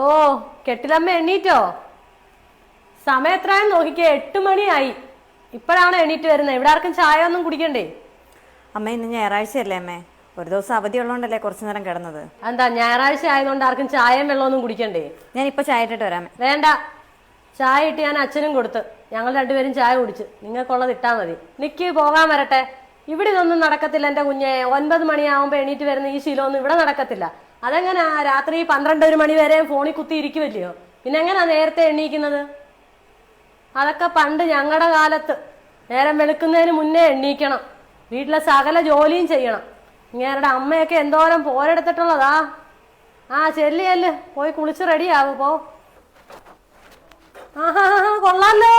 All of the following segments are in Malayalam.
ഓ കെട്ടിലമ്മ എണ്ണീറ്റോ? സമയം എത്രയാന്ന് നോക്കിക്കേ, 8 മണിയായി. ഇപ്പോഴാണ് എണീറ്റ് വരുന്നത്. ഇവിടെ ആർക്കും ചായ ഒന്നും കുടിക്കണ്ടേ? അമ്മ ഇന്ന് ഞായറാഴ്ചയല്ലേ അമ്മേ? ഒരു ദിവസം അവധി ഉള്ളതുകൊണ്ടല്ലേ കുറച്ചു നേരം കിടന്നത്. എന്താ ഞായറാഴ്ച ആയതുകൊണ്ട് ആർക്കും ചായയും വെള്ളമൊന്നും കുടിക്കണ്ടേ? ഞാൻ ഇപ്പൊ ചായ ഇട്ടിട്ട് വരാമേ. വേണ്ട, ചായ ഇട്ട് ഞാൻ അച്ഛനും കൊടുത്ത്. ഞങ്ങൾ രണ്ടുപേരും ചായ കുടിച്ച്. നിങ്ങൾക്കുള്ളത് ഇട്ടാ മതി. നിക്ക് പോകാൻ വരട്ടെ. ഇവിടെ ഇതൊന്നും നടക്കത്തില്ല എന്റെ കുഞ്ഞെ. 9 മണിയാവുമ്പോ എണീറ്റ് വരുന്ന ഈ ശീലമൊന്നും ഇവിടെ നടക്കത്തില്ല. അതെങ്ങനാ രാത്രി 12 മണി വരെ ഫോണിൽ കുത്തി ഇരിക്കുമല്ലയോ? പിന്നെ എങ്ങനാ നേരത്തെ എണ്ണീക്കുന്നത്? അതൊക്കെ പണ്ട് ഞങ്ങളുടെ കാലത്ത് നേരം വെളുക്കുന്നതിന് മുന്നേ എണ്ണീക്കണം. വീട്ടിലെ സകല ജോലിയും ചെയ്യണം. ഇങ്ങേരുടെ അമ്മയൊക്കെ എന്തോരം പോരെടുത്തിട്ടുള്ളതാ. ചെല്ലിയല്ല് പോയി കുളിച്ച് റെഡിയാവും. പോ. കൊള്ളാലോ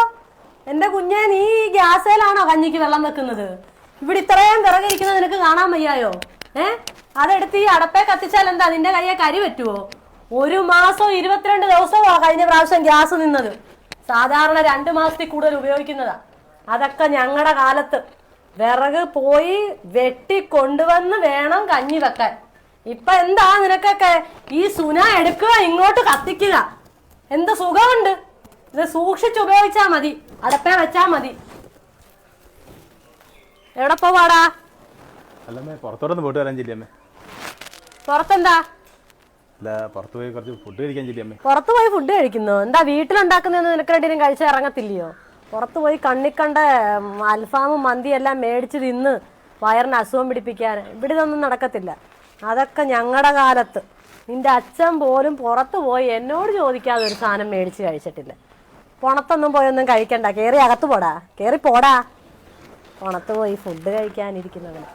എന്റെ കുഞ്ഞെ. നീ ഗ്യാസേലാണോ കഞ്ഞിക്ക് വെള്ളം വെക്കുന്നത്? ഇവിടെ ഇത്രയും വിറകിരിക്കുന്നത് നിനക്ക് കാണാൻ വയ്യായോ? അതെടുത്ത് ഈ അടപ്പേ കത്തിച്ചാൽ എന്താ നിന്റെ കയ്യെ കരി പറ്റുവോ? 1 മാസം 22 ദിവസമാ കഴിഞ്ഞ പ്രാവശ്യം ഗ്യാസ് നിന്നത്. സാധാരണ 2 മാസത്തിൽ കൂടുതൽ ഉപയോഗിക്കുന്നതാ. അതൊക്കെ ഞങ്ങളുടെ കാലത്ത് വിറക് പോയി വെട്ടി കൊണ്ടുവന്ന് വേണം കഞ്ഞി വെക്കാൻ. ഇപ്പൊ എന്താ നിനക്കൊക്കെ? ഈ സുന എടുക്കുക, ഇങ്ങോട്ട് കത്തിക്കുക. എന്ത് സുഖമുണ്ട്! ഇത് സൂക്ഷിച്ച് ഉപയോഗിച്ചാ മതി. അടപ്പേ വെച്ചാ മതി. എവിടെ പോവാടാ? അല്ലമ്മേ, പുറത്തോട്ടൊന്ന് പോയിട്ട് വരാൻ ചെല്ലിയമ്മേ. പുറത്തെന്താ? അല്ല, പുറത്ത് പോയി കുറച്ച് ഫുഡ് കഴിക്കാൻ ചെല്ലിയമ്മേ. പുറത്ത് പോയി ഫുഡ് കഴിക്കുന്നു? എന്താ വീട്ടിലുണ്ടാക്കുന്നതെന്ന് നിനക്ക് രണ്ടിനും കഴിച്ച് ഇറങ്ങത്തില്ലയോ? പുറത്ത് പോയി കണ്ണിക്കണ്ട അൽഫാമും മന്തിയും എല്ലാം മേടിച്ച് തിന്ന് വയറിന് അസുഖം പിടിപ്പിക്കാൻ. ഇവിടെ ഇതൊന്നും നടക്കത്തില്ല. അതൊക്കെ ഞങ്ങളുടെ കാലത്ത്. നിന്റെ അച്ഛൻ പോലും പുറത്ത് പോയി എന്നോട് ചോദിക്കാതെ ഒരു സാധനം മേടിച്ച് കഴിച്ചിട്ടില്ല. പുറത്തൊന്നും പോയൊന്നും കഴിക്കണ്ട. കേറി അകത്ത് പോടാ. കേറി പോടാ. പുറത്ത് പോയി ഫുഡ് കഴിക്കാനിരിക്കുന്നവന്.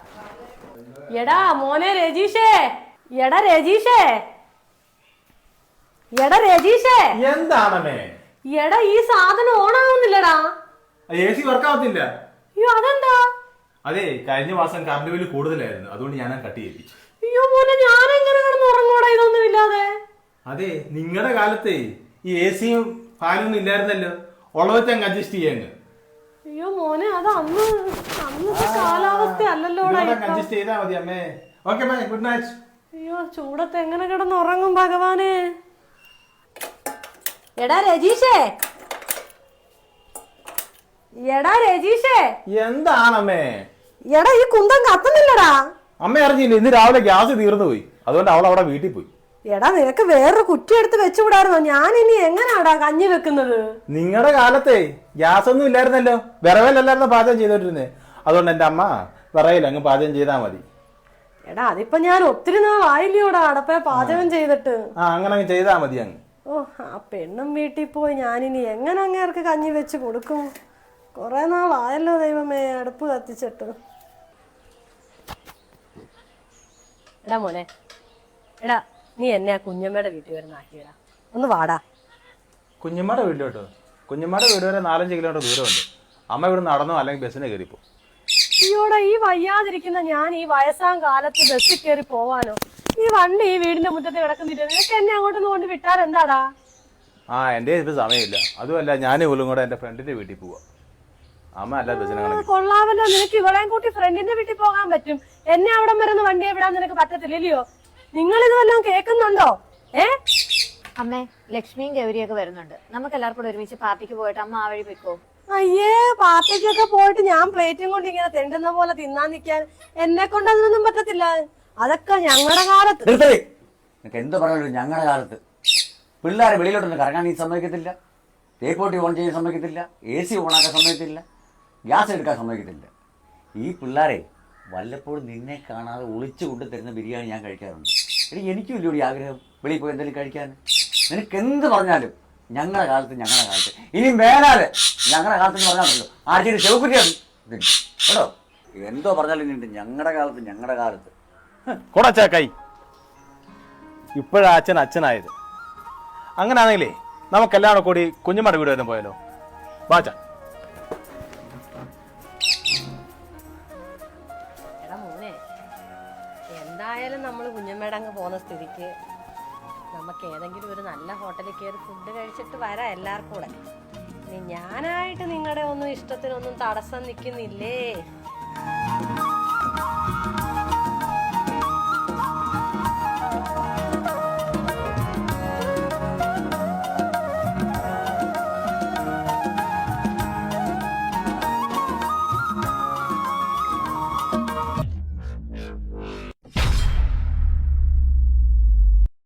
എടാ മോനെ രജീഷേ, എടാ രജീഷേ, എടാ രജീഷേ. എന്താണമ്മേ? എടാ ഈ സാധനം ഓണാവുന്നില്ലടാ. AC വർക്ക് ആവത്തില്ല. അയ്യോ അതെന്താ? അതെ, കഴിഞ്ഞ മാസം കറണ്ട് ബില്ല് കൂടുതലായിരുന്നു, അതുകൊണ്ട് ഞാൻ കട്ട് ചെയ്യിപ്പിച്ചു. അയ്യോ മോനെ, ഞാൻ എങ്ങനെ കിടന്ന് ഉറങ്ങോടാ ഇതൊന്നും ഇല്ലാതെ? അതെ, നിങ്ങളുടെ കാലത്തെ ഈ AC-യും ഫാനൊന്നും ഇല്ലായിരുന്നല്ലോ. ഉള്ളവച്ച് അങ്ങ് അഡ്ജസ്റ്റ് ചെയ്യാൻ. അയ്യോ മോനെ, അത് അന്നത്തെ കാലാവസ്ഥ അല്ലല്ലോടാ. അഡ്ജസ്റ്റ് ചെയ്താ മതി അമ്മേ. ഓക്കെ അമ്മേ, ഗുഡ് നൈറ്റ്. അയ്യോ ചൂടത്ത് എങ്ങനെ കിടന്ന് ഉറങ്ങും ഭഗവാനെ. എടാ രജീഷേ, എടാ രജീഷേ. എന്താണമ്മേ? എടാ ഈ കുന്തം കത്തുന്നില്ലടാ. അമ്മ അറിഞ്ഞില്ല, ഇന്ന് രാവിലെ ഗ്യാസ് തീർന്നു പോയി. അതുകൊണ്ട് അവൾ അവിടെ വീട്ടിൽ പോയി. എടാ നിനക്ക് വേറൊരു കുറ്റി എടുത്ത് വെച്ചുകൂടായിരുന്നോ? ഞാൻ ഇനി എങ്ങനാടാ കഞ്ഞി വെക്കുന്നത്? നിങ്ങളുടെ കാലത്തെ ഗ്യാസ് ഒന്നും ഇല്ലായിരുന്നല്ലോ. വിറവിലല്ലായിരുന്നു പാചകം ചെയ്തോണ്ടിരുന്നേ. അതുകൊണ്ട് എന്റെ അമ്മ വിറയിൽ അങ്ങ് പാചകം ചെയ്താ മതി. എടാ അതിപ്പോ ഞാൻ ഒത്തിരി നാളായില്ലയോടാ അടപ്പേ പാചകം ചെയ്തിട്ട്. അങ്ങനെ അങ്ങ് ചെയ്താ മതി അങ്ങ്. ആ പെണ്ണും വീട്ടിൽ പോയി ഞാനിനി എങ്ങനെ അങ്ങേർക്ക് കഞ്ഞി വെച്ച് കൊടുക്കും? കൊറേ നാളായല്ലോ ദൈവമേ അടുപ്പ് കത്തിച്ചിട്ട്. എടാ മോനെ, എടാ നീ എന്നെ ആ കുഞ്ഞമ്മയുടെ വീട്ടിൽ വരെ നാട്ടിയിടാ. ഒന്ന് വാടാ. കുഞ്ഞമ്മയുടെ വീട്ടിലോട്ടോ? കുഞ്ഞമ്മയുടെ വീട് വരെ 4-5 കിലോമീറ്റർ ദൂരമുണ്ട്. അമ്മ ഇവിടെ നടന്നോ അല്ലെങ്കിൽ ബസ്സിന് കയറിപ്പോ. അയ്യോടാ, ഈ വയ്യാതിരിക്കുന്ന ഞാൻ ഈ വയസ്സാം കാലത്ത് ബസ്സിൽ കയറി പോവാനോ? ഈ വണ്ടി ഈ വീടിന്റെ മുറ്റത്ത് കിടക്കുന്നില്ല. നിനക്ക് എന്നെ അങ്ങോട്ടൊന്ന് കൊണ്ട് വിട്ടാൽ എന്താടാ? എന്റെ ഇപ്പൊ സമയമില്ല. അതുമല്ല, ഞാൻ പോലും കൂടെ എന്റെ ഫ്രണ്ടിന്റെ വീട്ടിൽ പോവാ. അമ്മ അല്ല ബസ്സിന്. കൊള്ളാമല്ലോ, നിനക്ക് ഇവളെയും കൂട്ടി ഫ്രണ്ടിന്റെ വീട്ടിൽ പോകാൻ പറ്റും. എന്നെ അവിടെ വരുന്ന വണ്ടിയെ വിടാൻ നിനക്ക് പറ്റത്തില്ലല്ലോ. നിങ്ങൾ ഇതുവെല്ലാം കേൾക്കുന്നുണ്ടോ? അമ്മേ, ലക്ഷ്മിയും ഗൗരിയൊക്കെ വരുന്നുണ്ട്. നമുക്ക് എല്ലാവർക്കും കൂടെ ഒരുമിച്ച് പാർട്ടിക്ക് പോയിട്ട് അമ്മ ആ വഴി പോയിക്കോ. അയ്യേ, പാർട്ടിക്കൊക്കെ പോയിട്ട് ഞാൻ പ്ലേറ്റും കൊണ്ട് ഇങ്ങനെ തെണ്ടുന്ന പോലെ തിന്നാൻ നിൽക്കാൻ എന്നെ കൊണ്ട് അതിനൊന്നും പറ്റത്തില്ല. അതൊക്കെ ഞങ്ങളുടെ കാലത്ത്. എന്ത് പറയുള്ളൂ? ഞങ്ങളുടെ കാലത്ത് പിള്ളേരെ വെളിയിലോട്ടൊന്നും കറങ്ങാൻ നീ സമ്മതിക്കത്തില്ല. തേക്കോട്ടി ഓൺ ചെയ്യാൻ സമ്മതിക്കത്തില്ല. AC ഓണാക്കാൻ സമ്മതിക്കത്തില്ല. ഗ്യാസ് എടുക്കാൻ സമ്മതിക്കത്തില്ല. ഈ പിള്ളേരെ വല്ലപ്പോഴും നിന്നെ കാണാതെ ഒളിച്ചു കൊണ്ട് തരുന്ന ബിരിയാണി ഞാൻ കഴിക്കാറുണ്ട്. എനിക്കും ഇല്ല ഒരു ആഗ്രഹം വെളിയിൽ പോയി എന്തെങ്കിലും കഴിക്കാൻ. നിനക്ക് എന്ത് പറഞ്ഞാലും ഞങ്ങളുടെ കാലത്ത് ഇനി വേണാല് ഞങ്ങളുടെ കാലത്ത് പറഞ്ഞാണല്ലോ ആഴ്ചയിൽ ചെവുക്കുറ്റിയാണ് കേട്ടോ. എന്തോ പറഞ്ഞാലും ഞങ്ങളുടെ കാലത്ത് കൊടച്ചാക്കായി ഇപ്പോഴാ അച്ഛനായത്. അങ്ങനാണെങ്കിലേ നമുക്കെല്ലാം കൂടി കുഞ്ഞുമ്മയുടെ വീട് വരെ പോയാലോ? വാച്ച. എടാ മോനെ, എന്തായാലും നമ്മൾ കുഞ്ഞമ്മയുടെ അങ്ങ് പോകുന്ന സ്ഥിതിക്ക് നമുക്ക് ഏതെങ്കിലും ഒരു നല്ല ഹോട്ടലിൽ കയറി ഫുഡ് കഴിച്ചിട്ട് വരാം എല്ലാവർക്കും കൂടെ. ഞാനായിട്ട് നിങ്ങളുടെ ഒന്നും ഇഷ്ടത്തിനൊന്നും തടസ്സം നിൽക്കുന്നില്ലേ?